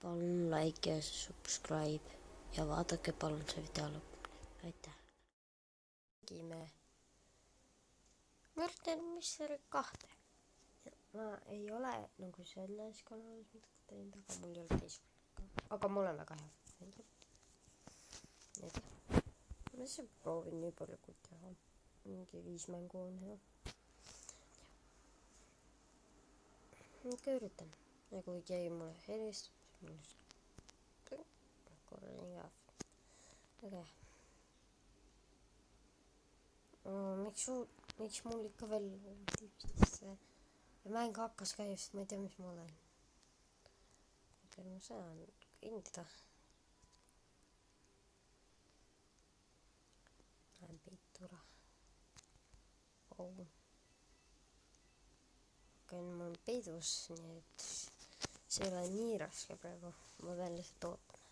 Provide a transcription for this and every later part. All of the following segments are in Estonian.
palun like ja subscribe ja vaadake palun see video lõpuni. Aitäh! Tegime Murder Mystery 2. Ma ei ole nagu selles kanalis midagi teinud, aga mul ei ole teisel. Aga mul on väga hea. Nii, ma siis proovin nii palju kui teha. Mingi 5 mängu on hea. Ikka üritan. Ja kui keegi mulle helistab, siis mul korra nii hea. Aga jah. Miks mul ikka veel see mäng hakkas ka just, ma ei tea, mis ma olen. Ma saan kõndida. Lähen peitura. Mul on peidus, nii et see ei ole nii raske praegu. Ma pean lihtsalt ootama.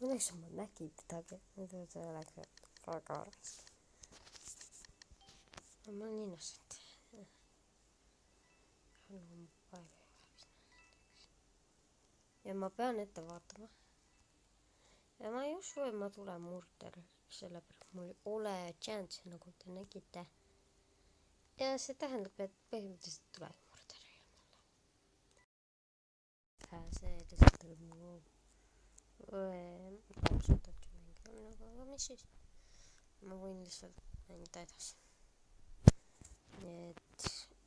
Õnneks ma nägin tedagi, muidu see oleks väga raske. Ma olen innocent. Ja ma pean ette vaatama. Ja ma ei usu, et ma tulen murder, sellepärast mul ei ole chance, nagu te nägite. Ja see tähendab, et põhimõtteliselt tuleb murder. See lihtsalt tuleb mu täpselt mängida, aga mis siis? Ma võin lihtsalt mängida edasi. Nii et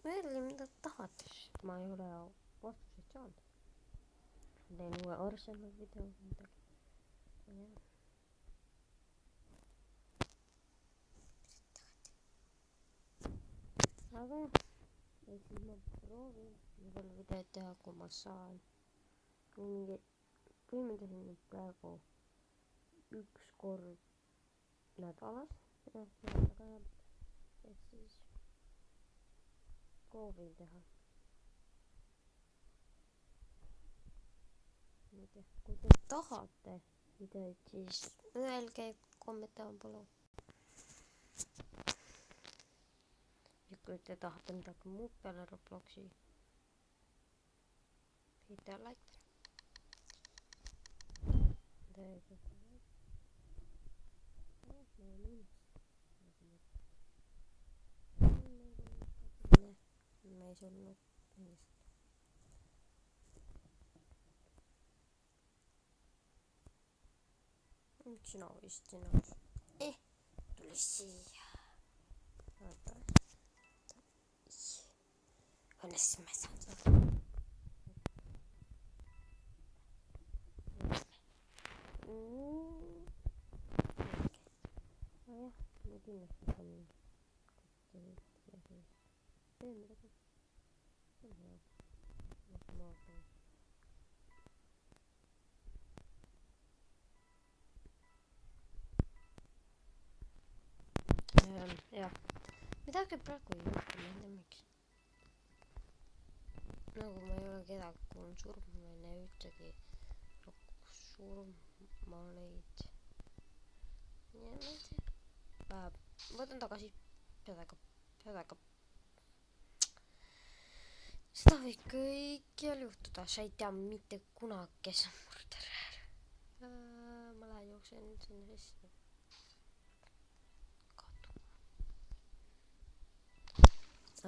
öelge, mida tahate, sest ma ei ole vastuseid saanud. Teen uue Arsenal video midagi. Aga siis ma proovin veel videot teha, kui ma saan. Kui ma tehin nüüd praegu 1 kord nädalas, et siis proovin teha. Kui te tahate videoid, siis öelge kommentaar palun. Ja kui te tahate midagi muud peale Robloxi, heita like. Ma ei surnud millest. Miks sina vist sinna? Tuli siia. Oota. Õnneks ma saan seda. Nojah, ma kindlasti saan tee midagi. See on hea. Ma vaatan. Jah, midagi praegu ei juhtu, ma ei tea miks. Nagu ma ei ole kedagi kuulnud surma, ma ei näe ühtegi surma neid. Ja ma ei tea. Võtan tagasi. Peadaga. Seda võib kõikjal juhtuda, sa ei tea mitte kunagi, kes on murderer. Ma lähen jooksen sinna sisse.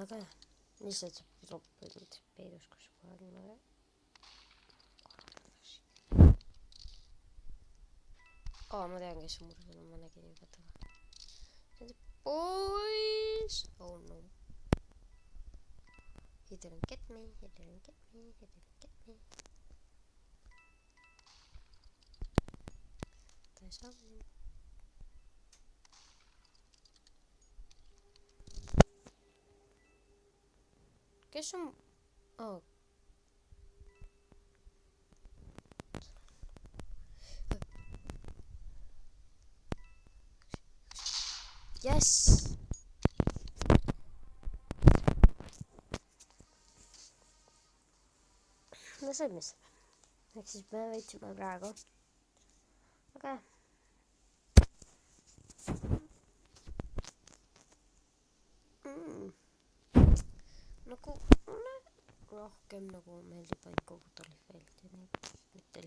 Aga jah, lihtsalt see peidus, kus kohe niimoodi. Ma tean, kes on murderer, ma nägin juba teda. See on see boys! Oh no. He didn't get me. Ta ei saa mind. Kes on... Yes! Me saime seda. Ehk siis me võitsime praegu. Aga nagu mulle rohkem nagu meeldib ainult kogu Talifeld ja mitte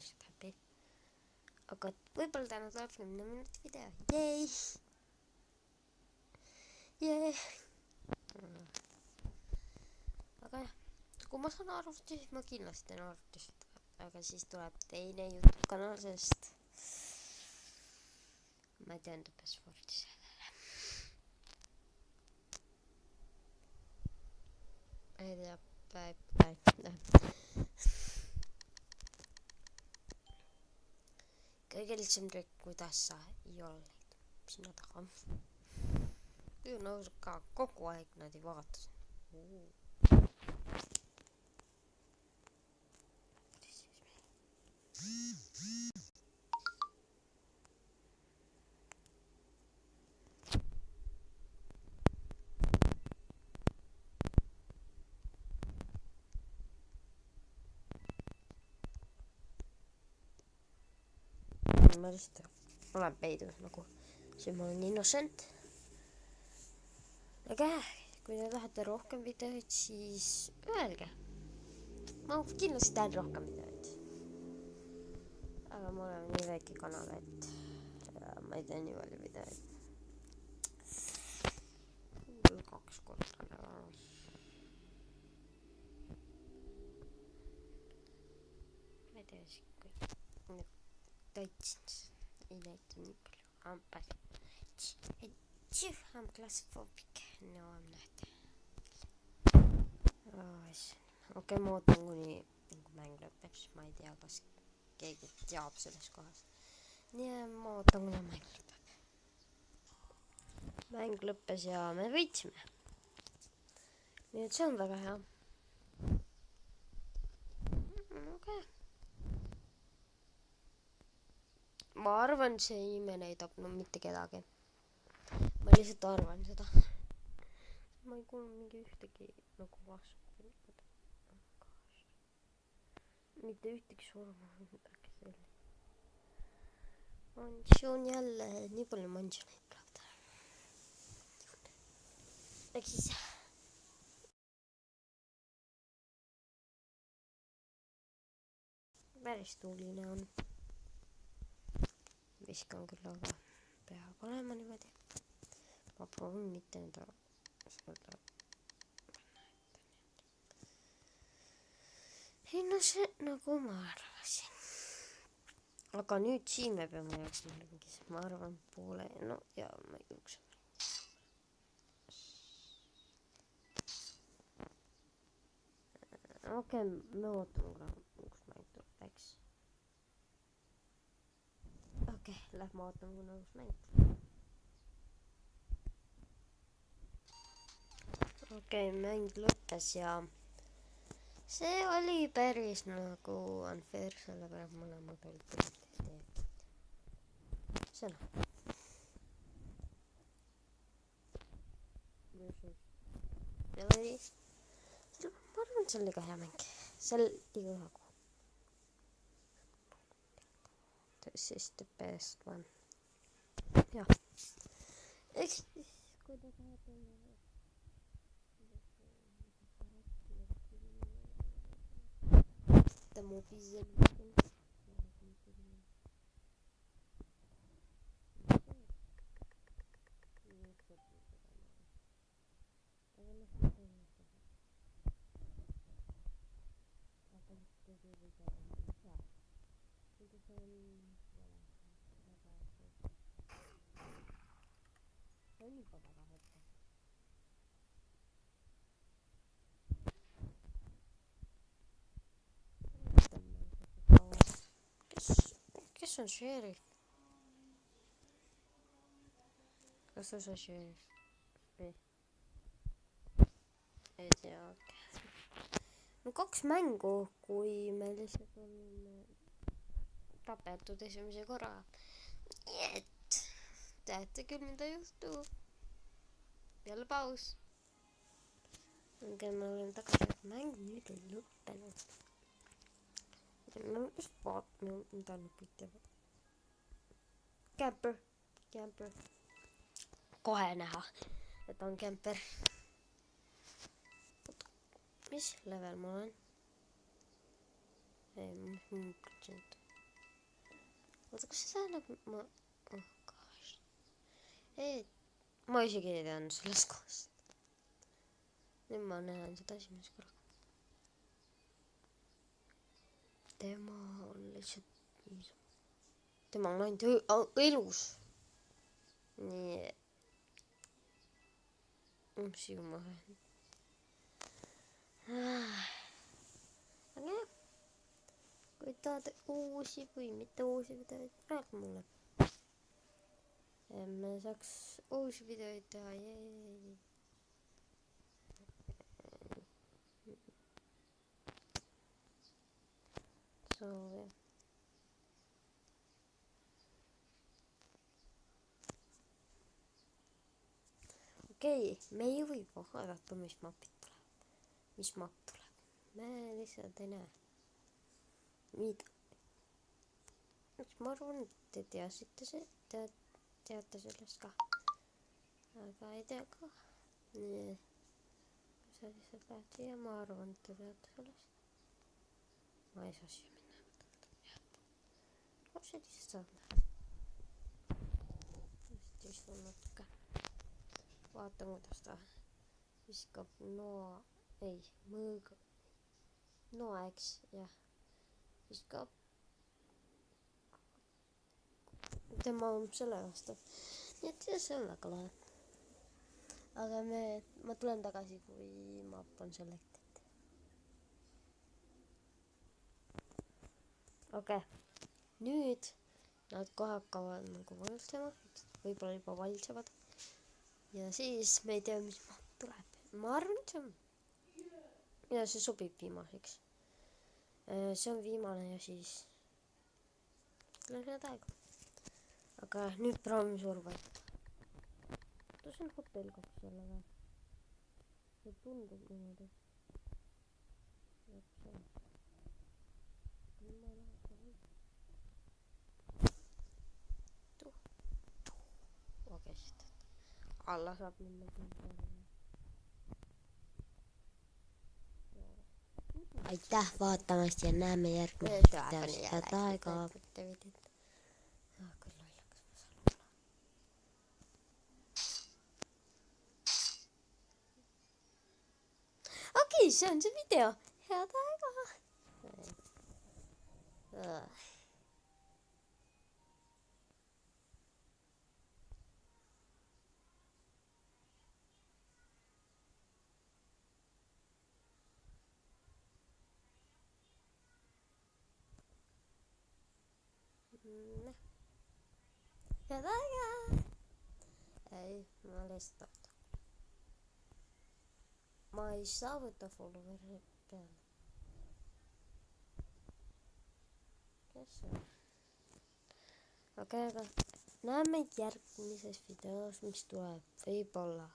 aga võib-olla täna tuleb 10 minuti video. Jei! Jee! Aga jah, kui ma saan arvuti, siis ma kindlasti teen arvutist. Aga siis tuleb teine YouTube kanal, sest ma ei tea enda passwordi sellele. Ei tea, kõige lihtsam trikk, kuidas sa jolleid sinna taha. Kui on ausalt ka kogu aeg nad ei vaata. Ma lihtsalt olen peidus nagu, siis ma olen innocent. Aga kui te tahate rohkem videoid, siis öelge. Ma kindlasti teen rohkem videoid. Aga mul on nii väike kanal, et ma ei tee nii palju videoid. 2 korda nädalas. Ma ei tea isegi, toitsin, ei näita nii palju. I'm claustrophobic. No I'm not. Okei, ma ootan kuni mäng lõpeb, siis ma ei tea, kas keegi teab selles kohas. Nii, ma ootan kuni mäng lõpeb. Mäng lõppes ja me võitsime. Nii et see on väga hea. Okei. Ma arvan, see inimene ei tapnud mitte kedagi. Ma lihtsalt arvan seda. Ma ei kuulnud mingi ühtegi nagu vastu. Mitte ühtegi surma või midagi selline. On jälle nii palju mansioneid praegu. Ehk siis päris tuuline on. Viskan küll, aga peab olema niimoodi. Ma proovin mitte enda seda. Hinnase nagu ma arvasin. Aga nüüd siin me peame jooksma ringis. Ma arvan poole, no ja ma jooksen. Okei, me ootame, kus mäng tuleb, eks. Okei, lähme ootame, kuna kus mäng tuleb. Okei, mäng lõppes ja see oli päris nagu unfair, sellepärast mõlemad olid tõesti. See on. Ma arvan, see oli ka hea mäng. See oli liiga hea kogu. This is the best one. Jah. Eks siis, kui te tahate mu piisavalt. Kes on šerif? Kas on see šerif? Ei tea. No 2 mängu, kui me lihtsalt olime tapetud esimese korra. Nii et teate küll, mida juhtub. Jälle paus. Ma olen tagasi, et mäng nüüd ei lõppenud. Ma just vaatan, mida nüüd kõik teevad. Camper. Kohe näha, et on camper. Mis level ma olen? Ei, 1%. oota, kas see tähendab, oh gosh. Ma isegi ei teadnud sellest kohast. Nüüd ma näen seda esimest korda. Tema on lihtsalt tema on ainult elus. Nii. Siin ma olen. Aga jah. Kui tahate uusi või mitte uusi videoid, räägi mulle. Me saaks uusi videoid teha. Jah. Okei, me ei või vaadata, mis mapp tuleb. Me lihtsalt ei näe. Mida? Ma arvan, et te teate sellest ka. Aga ei tea ka. Nii. Sa lihtsalt lähed siia, ma arvan, et te teate sellest. Ma ei saa siia minna. See lihtsalt saab lähe. Just on natuke. Vaatan, kuidas ta viskab noeks, jah. Viskab. Tema on selle vastu. Nii et see on väga lahe. Aga ma tulen tagasi, kui map on selected. Okei. Nüüd nad kohe hakkavad nagu valitsema. Võib-olla juba valitsevad. Ja siis me ei tea, mis mapp tuleb. Ma arvan, et see sobib viimaseks. See on viimane ja siis küll head aega. Aga nüüd proovime survata. See on hotell 2 jälle või? See tundub niimoodi. Okei, sitten. Alla saab minna. Aitäh vaatamast ja näemme järgmisessä videossa. Head aega. Okei, see on see video. Head aega. Head aega. Ei, ma lihtsalt ma ei saavuta followeri peale. Kes see on? Okei, aga näeme järgmises videos, mis tuleb võib-olla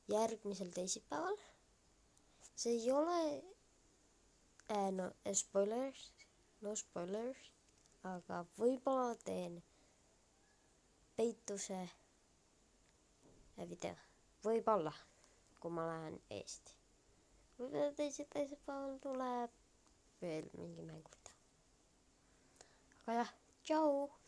järgmisel teisipäeval. See ei ole no spoilers, aga võib-olla teen peituse video. Võib-olla, kui ma lähen Eesti. Võib-olla teisipäeval tuleb veel mingi mäng video. Aga jah, tšau!